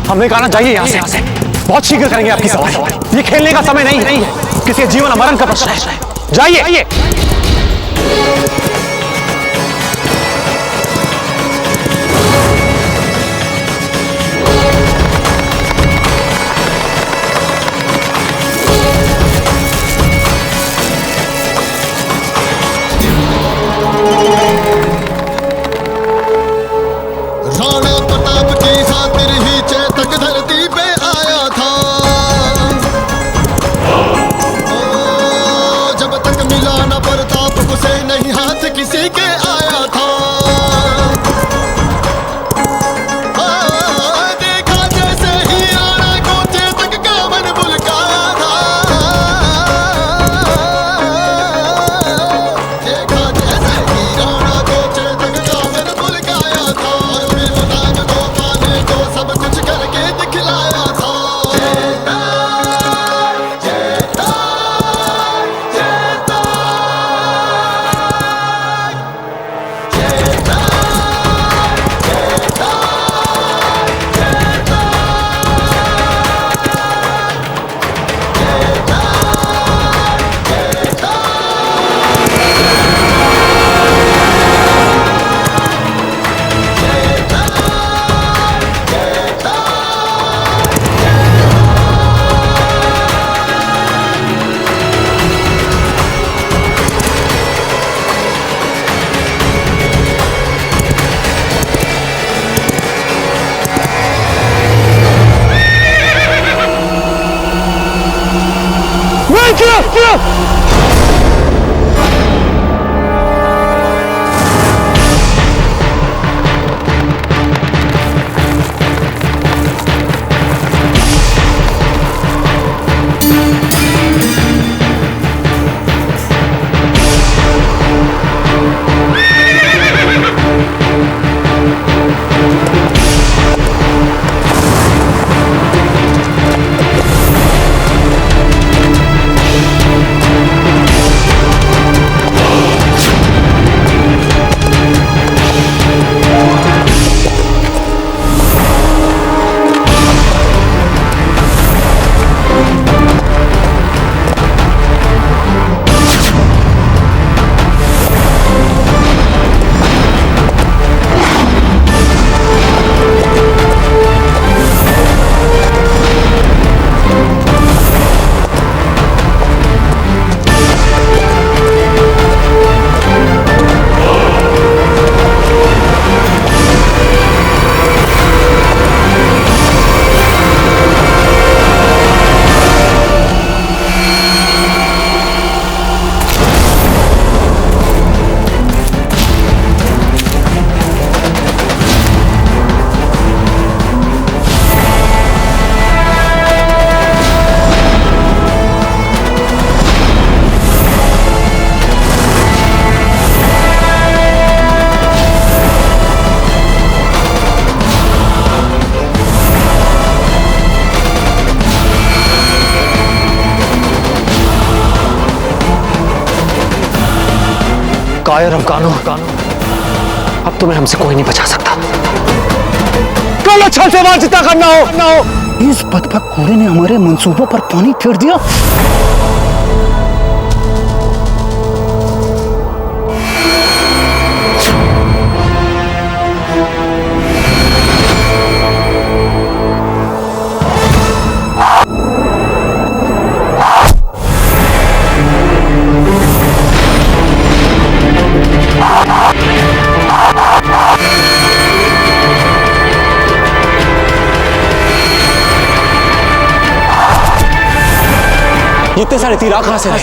हमने कहा ना जाइए यहाँ से। बहुत शीघ्र करेंगे आपकी सवारी। ये खेलने का समय नहीं है, किसी जीवन मरण का प्रश्न है। जाइए। राणा प्रताप की खातिर ही चेतक धरती पे आया था। जब तक मिला न प्रताप उसे नहीं हाथ किसी के आया था। देखा जैसे ही राणा को चेतक का मन बुलकाया था। देखा जैसे ही राणा को चेतक का मन बुलकाया था। और फिर प्रताप को पाने को सब कुछ करके दिखलाया था। कायर अफगानो, अब तुम्हें हमसे कोई नहीं बचा सकता। कल अच्छा से बात जितना करना हो। इस बदबक कूड़े ने हमारे मंसूबों पर पानी फेर दिया। इतने सारे तीर कहां से आए?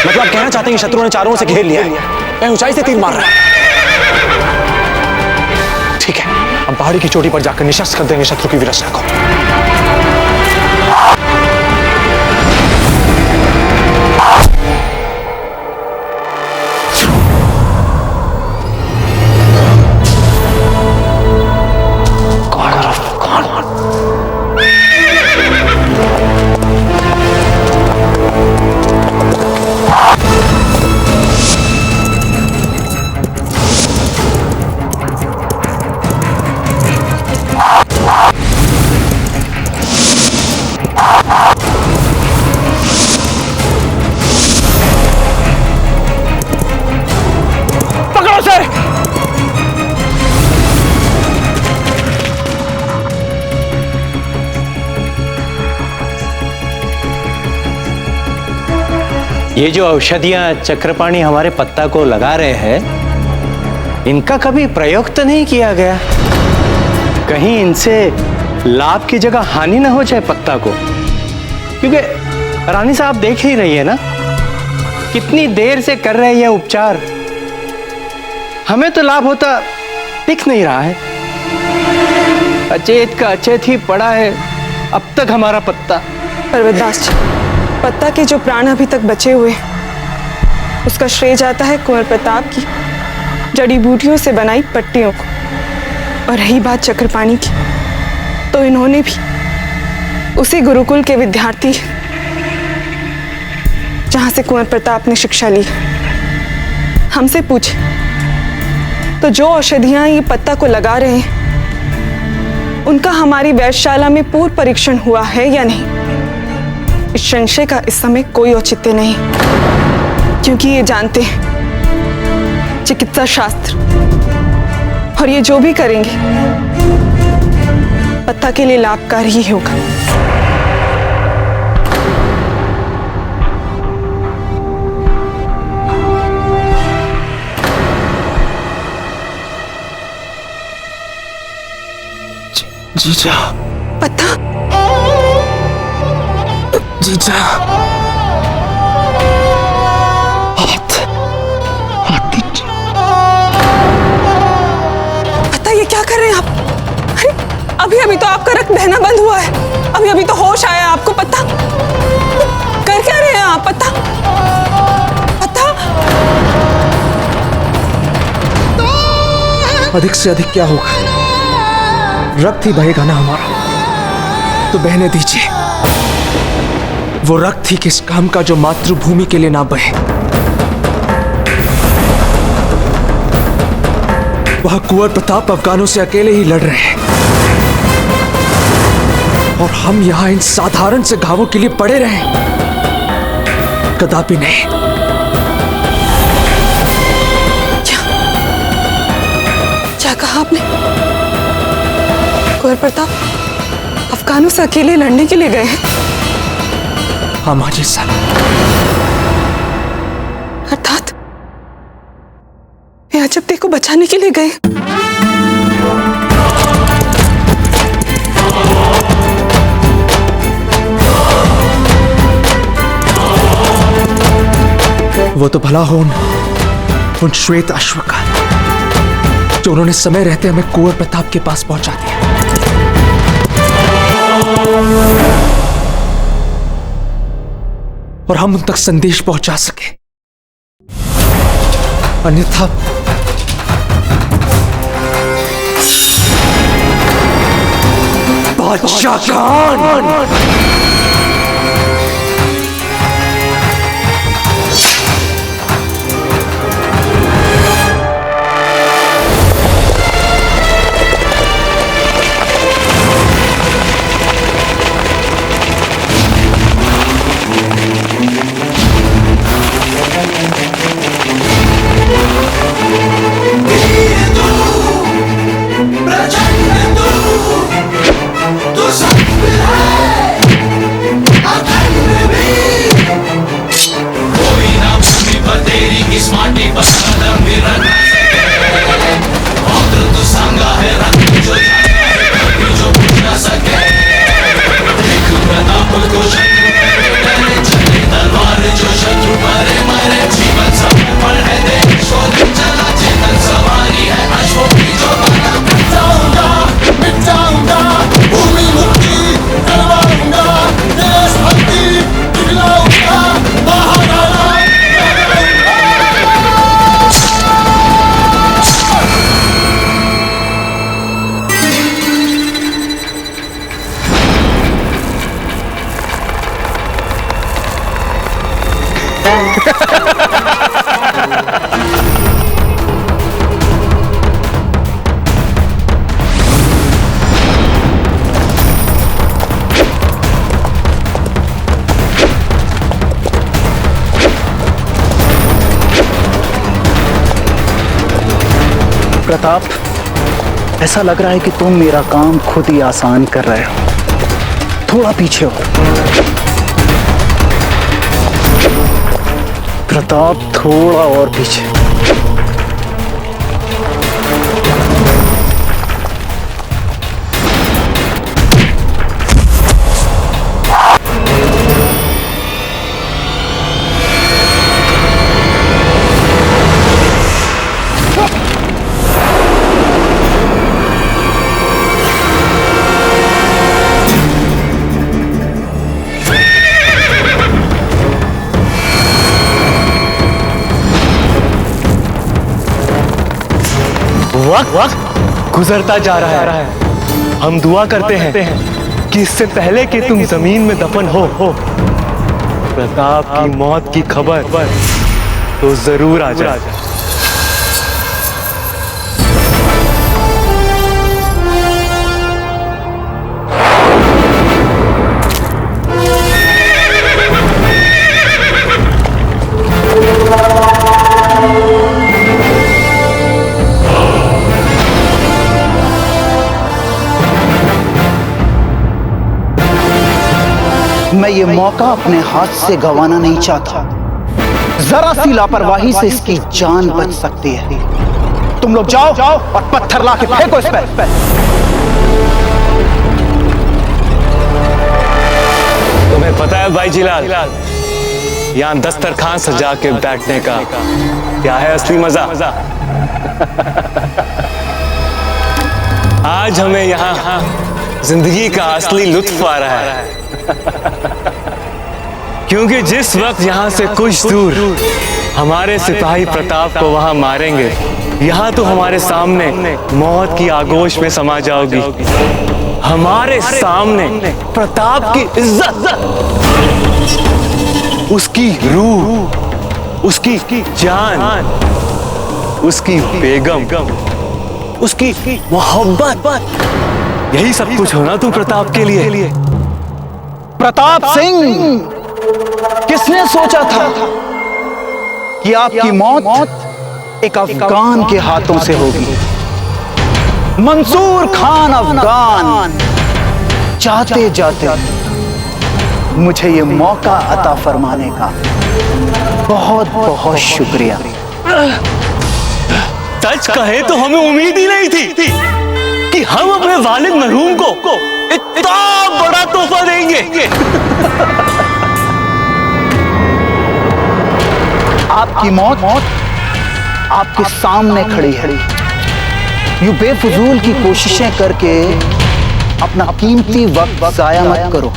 मतलब आप कहना चाहते हैं कि शत्रुओं ने चारों से घेर लिया है, मैं ऊंचाई से तीर मार रहा है। ठीक है, हम पहाड़ी की चोटी पर जाकर निशस्त्र कर देंगे शत्रु की विरचना को। ये जो औषधियां चक्रपाणी हमारे पत्ता को लगा रहे हैं, इनका कभी प्रयोग तो नहीं किया गया? कहीं इनसे लाभ की जगह हानि ना हो जाए पत्ता को? क्योंकि रानी साहब देख ही रही है ना, कितनी देर से कर रहे हैं ये उपचार। हमें तो लाभ होता दिख नहीं रहा है। अचेत का अचेत ही पड़ा है अब तक हमारा पत्ता। पर्वतदास जी, पत्ता के जो प्राण अभी तक बचे हुए, उसका श्रेय जाता है कुंवर प्रताप की जड़ी बूटियों से बनाई पट्टियों को। और रही बात चक्रपाणी की, तो इन्होंने भी उसी गुरुकुल के विद्यार्थी जहां से कुंवर प्रताप ने शिक्षा ली, हमसे पूछे तो जो औषधियां ये पत्ता को लगा रहे हैं, उनका हमारी वैधशाला में पूर्व परीक्षण हुआ है या नहीं, इस संशय का इस समय कोई औचित्य नहीं, क्योंकि ये जानते हैं चिकित्सा शास्त्र, और ये जो भी करेंगे पत्ता के लिए लाभकारी ही होगा। जीजा, पत्ता, जीजा, पत्ता ये क्या कर रहे हैं आप? अरे अभी अभी तो आपका रक्त बहना बंद हुआ है, अभी अभी तो होश आया आपको। पत्ता कर क्या रहे हैं आप? पत्ता, पत्ता, अधिक से अधिक क्या होगा? रक्त ही बहेगा ना हमारा, तो बहने दीजिए। वो रक्त ही किस काम का जो मातृभूमि के लिए ना बहे। वह कुंवर प्रताप अफगानों से अकेले ही लड़ रहे हैं, और हम यहां इन साधारण से घावों के लिए पड़े रहे? कदापि नहीं। क्या कहा आपने? कुंवर प्रताप अफगानों से अकेले लड़ने के लिए गए हैं? हाँ माँ जी साहब। अर्थात ये अजब को बचाने के लिए गए? वो तो भला हो उन श्वेत अश्व का, जो उन्होंने समय रहते हमें कुंवर प्रताप के पास पहुंचा दिया। और हम उन तक संदेश पहुंचा सके, अन्यथा बादशाह खान। प्रताप, ऐसा लग रहा है कि तुम मेरा काम खुद ही आसान कर रहे हो। थोड़ा पीछे हो। प्रताप थोड़ा और पीछे। वक्त गुजरता जा रहा है। हम दुआ करते हैं कि इससे पहले कि तुम जमीन में दफन हो प्रताप की मौत की खबर तो जरूर आ जाए। मैं ये मौका अपने हाथ से गंवाना नहीं चाहता। जरा सी लापरवाही से इसकी जान बच सकती है। तुम लोग जाओ और पत्थर लाके फेंको इस पे। तुम्हें पता है भाई जिलाल, यहाँ दस्तरखान सजा के बैठने का क्या है असली मजा? आज हमें यहाँ जिंदगी का असली लुत्फ आ रहा है, क्योंकि जिस वक्त यहाँ से कुछ दूर हमारे सिपाही प्रताप को वहां मारेंगे, यहाँ तो हमारे सामने मौत की आगोश में समा जाओगी। हमारे सामने प्रताप की इज्जत, उसकी रूह, उसकी जान, उसकी बेगम, उसकी मोहब्बत, यही सब कुछ होना तुम प्रताप के लिए। प्रताप सिंह, किसने सोचा था कि आपकी मौत एक अफगान के हाथों से होगी? मंसूर खान अफगान, जाते जाते मुझे ये मौका अता फरमाने का बहुत बहुत शुक्रिया। सच कहे तो हमें उम्मीद ही नहीं थी कि हम अपने वालिद मरहूम को इतना बड़ा तोहफा देंगे। आपकी मौत आपके सामने खड़ी है। यूं बेफजूल की कोशिशें करके अपना कीमती वक्त जाया मत करो।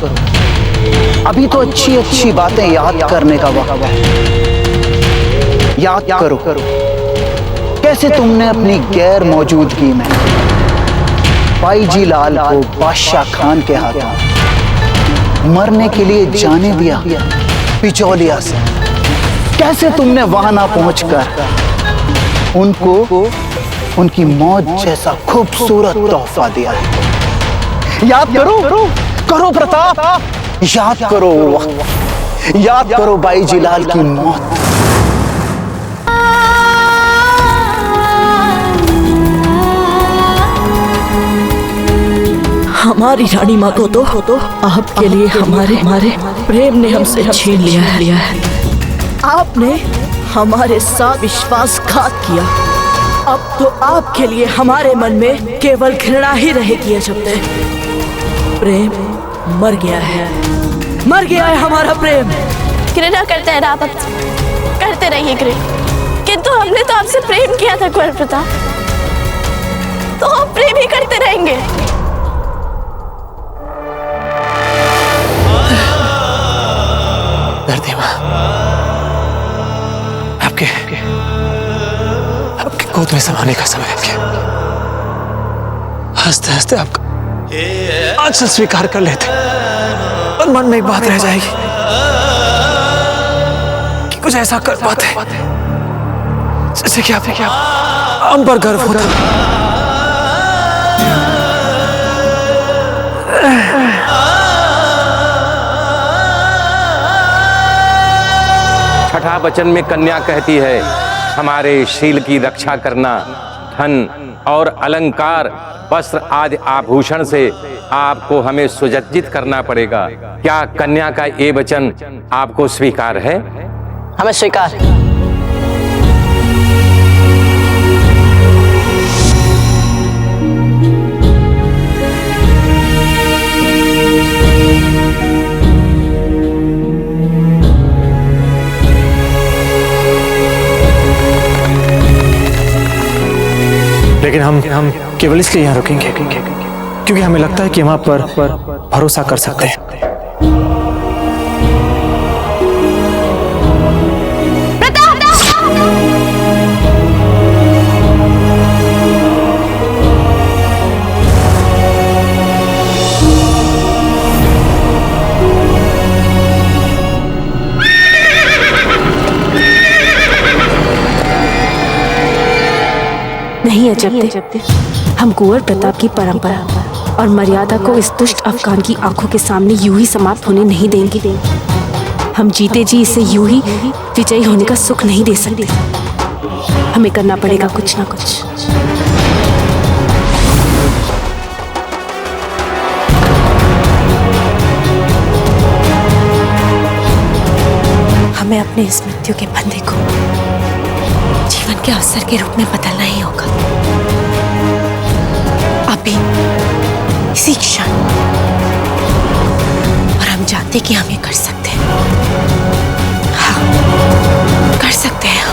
अभी तो अच्छी अच्छी बातें याद करने का वक्त है। याद करो कैसे तुमने अपनी गैर मौजूदगी में भाई जी लाल को बादशाह खान के हाथों मरने के लिए जाने दिया बिचौलिया से। कैसे तुमने वहां ना पहुंचकर उनको उनकी मौत जैसा खूबसूरत तोहफा दिया। याद करो प्रताप, याद करो वो वक्त, याद करो भाई जी लाल की मौत। हमारी रानी माँ को तो आपके लिए हमारे प्रेम ने हमसे छीन लिया है। आपने हमारे साथ विश्वासघात किया। अब तो आपके लिए हमारे मन में केवल घृणा ही रहेगी। जब तक प्रेम मर गया है हमारा प्रेम। घृणा करते हैं आप, करते रहिए घृणा, किंतु हमने तो आपसे प्रेम किया था कुंवर प्रताप, तो हम प्रेम ही करते रहेंगे। आपके गोद में समाने का समय है। हंसते हंसते आपका आज से स्वीकार कर लेते, और मन में एक बात रह जाएगी कि कुछ ऐसा कर पाते जैसे कि आपने क्या हम पर गर्व होता। छठा वचन में कन्या कहती है, हमारे शील की रक्षा करना, धन और अलंकार, वस्त्र आदि आभूषण से आपको हमें सुसज्जित करना पड़ेगा। क्या कन्या का ये वचन आपको स्वीकार है? हमें स्वीकार। लेकिन हम केवल इसलिए यहाँ रुकेंगे क्योंकि हमें लगता है कि हम आप पर भरोसा कर सकते हैं। नहीं अजब हम कुंवर प्रताप की परंपरा और मर्यादा को इस दुष्ट अफगान की आंखों के सामने यूं ही समाप्त होने नहीं देंगे। हम जीते जी इसे यूं ही विजयी होने का सुख नहीं दे सकते। हमें करना पड़ेगा कुछ ना कुछ। हमें अपने इस मृत्यु के फंदे को जीवन के अवसर के रूप में बदलना ही होगा। अभी इसी क्षण। और हम जानते कि हम ये कर सकते हैं। हाँ, कर सकते हैं।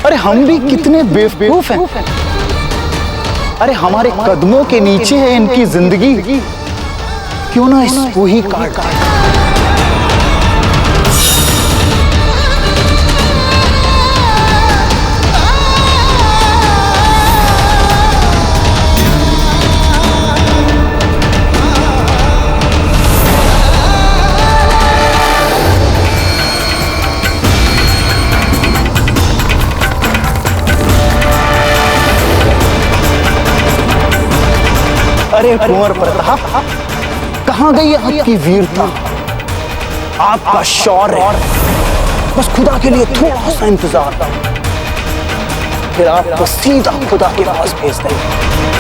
अरे हम भी कितने बेवकूफ हैं। अरे हमारे कदमों के नीचे है इनकी जिंदगी, क्यों ना इसको ही काट। अरे कुंवर प्रताप, कहां गई आपकी वीरता, आपका शौर्य? बस खुदा के लिए थोड़ा सा इंतजार, फिर आपको सीधा खुदा के पास भेज देंगे।